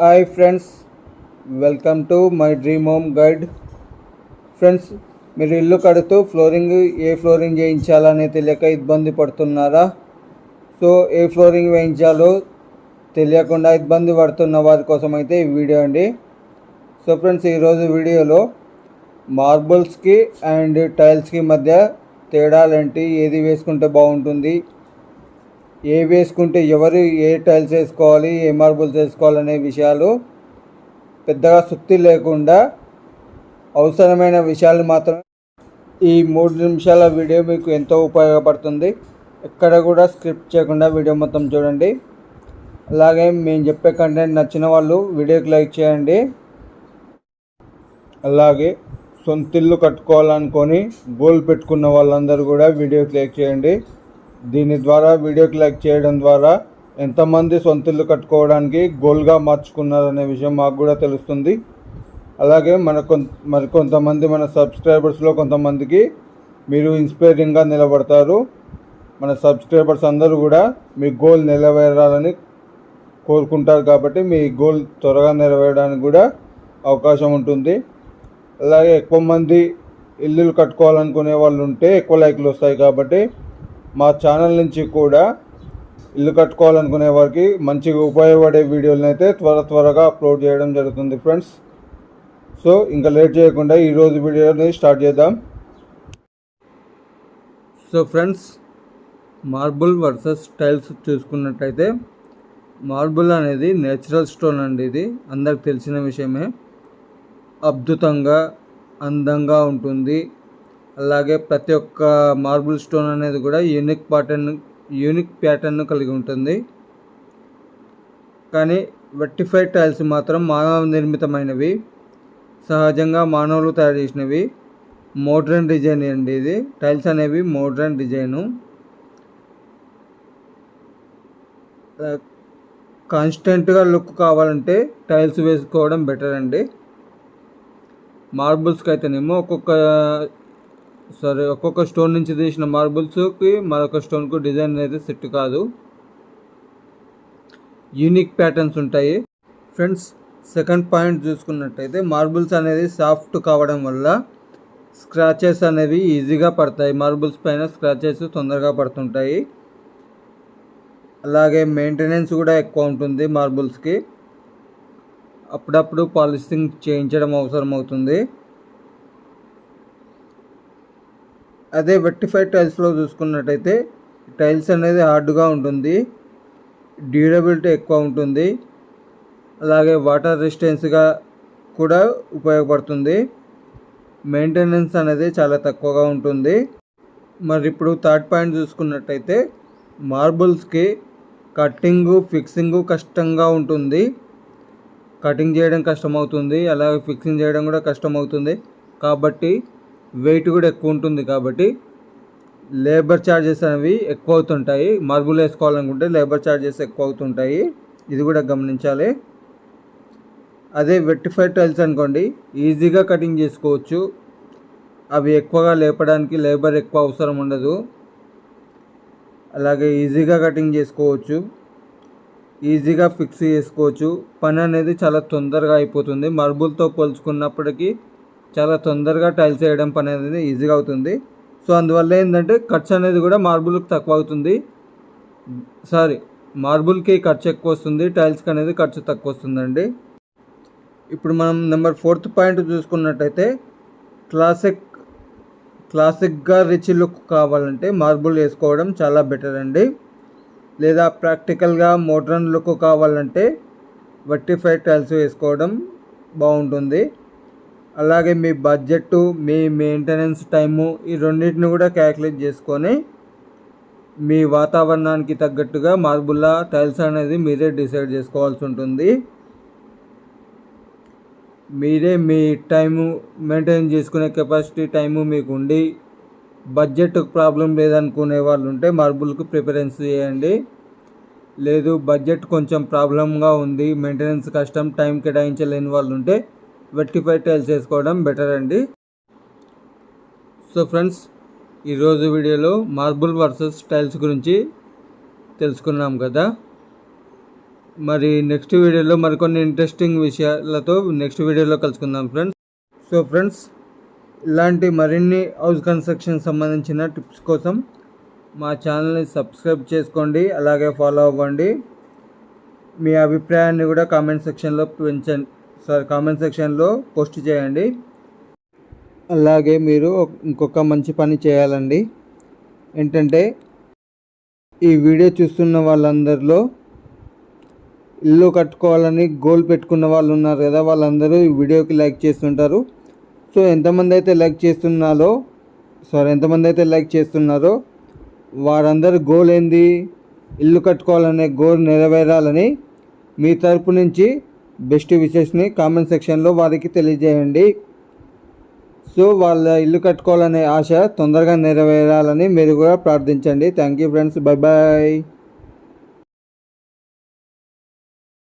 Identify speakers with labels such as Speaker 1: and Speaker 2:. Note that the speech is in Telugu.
Speaker 1: Hi friends, welcome to my dream home guide. Friends, మీరు ఇల్లు కడుతూ ఏ ఫ్లోరింగ్ వేయించాలని తెలియక ఇబ్బంది పడుతున్నారా? సో ఏ ఫ్లోరింగ్ వేయించాలో తెలియకుండా ఇబ్బంది పడుతున్న వారి కోసం అయితే ఈ వీడియో అండి. సో ఫ్రెండ్స్, ఈరోజు వీడియోలో మార్బుల్స్కి అండ్ టైల్స్కి మధ్య తేడాలేంటి, ఏది వేసుకుంటే బాగుంటుంది, ఏ వేసుకుంటే ఎవరు ఏ టైల్స్ వేసుకోవాలి, ఏ మార్బుల్స్ వేసుకోవాలనే విషయాలు పెద్దగా సుత్తి లేకుండా అవసరమైన విషయాలు మాత్రమే ఈ 3 నిమిషాల వీడియో మీకు ఎంతో ఉపయోగపడుతుంది. ఎక్కడ కూడా స్క్రిప్ట్ చేయకుండా వీడియో మొత్తం చూడండి. అలాగే మేము చెప్పే కంటెంట్ నచ్చిన వాళ్ళు వీడియోకి లైక్ చేయండి. అలాగే సొంతిల్లు కట్టుకోవాలనుకొని గోల్ పెట్టుకున్న వాళ్ళందరూ కూడా వీడియోకి లైక్ చేయండి. దీని ద్వారా వీడియోకి లైక్ చేయడం ద్వారా ఎంతమంది సొంతిల్లు కట్టుకోవడానికి గోల్గా మార్చుకున్నారనే విషయం మాకు కూడా తెలుస్తుంది. అలాగే మరికొంతమంది మన సబ్స్క్రైబర్స్లో కొంతమందికి మీరు ఇన్స్పైరింగ్గా నిలబడతారు. మన సబ్స్క్రైబర్స్ అందరూ కూడా మీ గోల్ నెరవేరాలని కోరుకుంటారు కాబట్టి మీ గోల్ త్వరగా నెరవేరడానికి కూడా అవకాశం ఉంటుంది. అలాగే ఎక్కువ మంది ఇల్లులు కట్టుకోవాలనుకునే వాళ్ళు ఉంటే ఎక్కువ లైక్లు వస్తాయి కాబట్టి మా ఛానల్ నుంచి కూడా ఇల్లు కట్టుకోవాలనుకునే వారికి మంచిగా ఉపయోగపడే వీడియోలను అయితే త్వరగా అప్లోడ్ చేయడం జరుగుతుంది ఫ్రెండ్స్. సో ఇంకా లేట్ చేయకుండా ఈరోజు వీడియోని స్టార్ట్ చేద్దాం. So friends, marble versus tiles చూసుకున్నట్టయితే మార్బుల్ అనేది నేచురల్ స్టోన్ అండి. ఇది అందరికి తెలిసిన విషయమే. అద్భుతంగా అందంగా ఉంటుంది. అలాగే ప్రతి ఒక్క మార్బుల్ స్టోన్ అనేది కూడా యూనిక్ ప్యాటర్న్ కలిగి ఉంటుంది. కానీ వెట్టిఫైడ్ టైల్స్ మాత్రం మానవ నిర్మితమైనవి, సహజంగా మానవులు తయారు చేసినవి. మోడ్రన్ డిజైన్ అండి ఇది. టైల్స్ అనేవి మోడ్రన్ డిజైను. కాన్స్టెంట్గా లుక్ కావాలంటే టైల్స్ వేసుకోవడం బెటర్ అండి. మార్బుల్స్కి అయితేనేమో ఒక్కొక్క స్టోన్ నుంచి తీసిన మార్బుల్స్కి మరొక స్టోన్కు డిజైన్ అనేది సెట్ కాదు. యూనిక్ ప్యాటర్న్స్ ఉంటాయి. ఫ్రెండ్స్, సెకండ్ పాయింట్ చూసుకున్నట్టయితే మార్బుల్స్ అనేది సాఫ్ట్ కావడం వల్ల స్క్రాచెస్ అనేవి ఈజీగా పడతాయి. మార్బుల్స్ పైన స్క్రాచెస్ తొందరగా పడుతుంటాయి. అలాగే మెయింటెనెన్స్ కూడా ఎక్కువ ఉంటుంది మార్బుల్స్కి. అప్పుడప్పుడు పాలిషింగ్ చేయించడం అవసరం అవుతుంది. అదే వెట్టిఫైడ్ టైల్స్లో చూసుకున్నట్టయితే టైల్స్ అనేది హార్డ్గా ఉంటుంది, డ్యూరబిలిటీ ఎక్కువ ఉంటుంది. అలాగే వాటర్ రెసిస్టెన్స్గా కూడా ఉపయోగపడుతుంది. మెయింటెనెన్స్ అనేది చాలా తక్కువగా ఉంటుంది. మరి ఇప్పుడు థర్డ్ పాయింట్ చూసుకున్నట్టయితే మార్బుల్స్కి కట్టింగు ఫిక్సింగు కష్టంగా ఉంటుంది. కటింగ్ చేయడం కష్టమవుతుంది, అలాగే ఫిక్సింగ్ చేయడం కూడా కష్టమవుతుంది. కాబట్టి వెయిట్ కూడా ఎక్కువ ఉంటుంది. కాబట్టి లేబర్ ఛార్జెస్ అనేవి ఎక్కువ అవుతుంటాయి. మార్బుల్ వేసుకోవాలనుకుంటే లేబర్ ఛార్జెస్ ఎక్కువ అవుతుంటాయి. ఇది కూడా గమనించాలి. అదే వెట్టిఫైడ్ టైల్స్ అనుకోండి, ఈజీగా కటింగ్ చేసుకోవచ్చు. అవి ఎక్కువగా లేపడానికి లేబర్ ఎక్కువ అవసరం ఉండదు. అలాగే ఈజీగా కటింగ్ చేసుకోవచ్చు, ఈజీగా ఫిక్స్ చేసుకోవచ్చు. పని అనేది చాలా తొందరగా అయిపోతుంది. మార్బుల్తో పోల్చుకున్నప్పటికీ చాలా తొందరగా టైల్స్ వేయడం పని అనేది ఈజీగా అవుతుంది. సో అందువల్ల ఏంటంటే ఖర్చు అనేది కూడా మార్బుల్కి తక్కువ అవుతుంది. మార్బుల్కి ఖర్చు ఎక్కువ వస్తుంది, టైల్స్కి అనేది ఖర్చు తక్కువ వస్తుందండి. ఇప్పుడు మనం నెంబర్ 4th పాయింట్ చూసుకున్నట్టయితే క్లాసిక్గా రిచ్ లుక్ కావాలంటే మార్బుల్ వేసుకోవడం చాలా బెటర్ అండి. లేదా ప్రాక్టికల్గా మోడ్రన్ లుక్ కావాలంటే వెట్టిఫైడ్ టైల్స్ వేసుకోవడం బాగుంటుంది. అలాగే మీ బడ్జెట్, మీ మెయింటెనెన్స్ టైము, ఈ రెండింటిని కూడా క్యాలిక్యులేట్ చేసుకొని మీ వాతావరణానికి తగ్గట్టుగా మార్బుల్ టైల్స్ అనేది మీరే డిసైడ్ చేసుకోవాల్సి ఉంటుంది. మీరే మీ టైము మెయింటైన్ చేసుకునే కెపాసిటీ టైము మీకు ఉండి బడ్జెట్ ప్రాబ్లం లేదనుకునే వాళ్ళు ఉంటే మార్బుల్కి ప్రిఫరెన్స్ చేయండి. లేదు బడ్జెట్ కొంచెం ప్రాబ్లంగా ఉంది, మెయింటెనెన్స్ కష్టం, టైం కేటాయించలేని వాళ్ళు ఉంటే వెట్టిఫైడ్ టైల్స్ వేసుకోవడం బెటర్ అండి. సో ఫ్రెండ్స్, ఈరోజు వీడియోలో మార్బుల్ వర్సెస్ టైల్స్ గురించి తెలుసుకున్నాం కదా. మరి నెక్స్ట్ వీడియోలో మరికొన్ని ఇంట్రెస్టింగ్ విషయాలతో నెక్స్ట్ వీడియోలో కలుసుకుందాం ఫ్రెండ్స్. సో ఫ్రెండ్స్, ఇలాంటి మరిన్ని హౌస్ కన్స్ట్రక్షన్ సంబంధించిన టిప్స్ కోసం మా ఛానల్ని సబ్స్క్రైబ్ చేసుకోండి, అలాగే ఫాలో అవ్వండి. మీ అభిప్రాయాన్ని కూడా కామెంట్ సెక్షన్లో పోస్ట్ చేయండి. అలాగే మీరు ఇంకొక మంచి పని చేయాలండి. ఏంటంటే, ఈ వీడియో చూస్తున్న వాళ్ళందరిలో ఇల్లు కట్టుకోవాలని గోల్ పెట్టుకున్న వాళ్ళు ఉన్నారు కదా, వాళ్ళందరూ ఈ వీడియోకి లైక్ చేస్తుంటారు. సో ఎంతమంది అయితే లైక్ చేస్తున్నారో వారందరూ గోల్ ఏంది, ఇల్లు కట్టుకోవాలనే గోల్ నెరవేరాలని మీ తరపు నుంచి బెస్ట్ విషెస్ని కామెంట్ సెక్షన్లో వారికి తెలియజేయండి. సో వాళ్ళ ఇల్లు కట్టుకోవాలనే ఆశ తొందరగా నెరవేరాలని మీరు కూడా ప్రార్థించండి. Thank you friends, bye bye.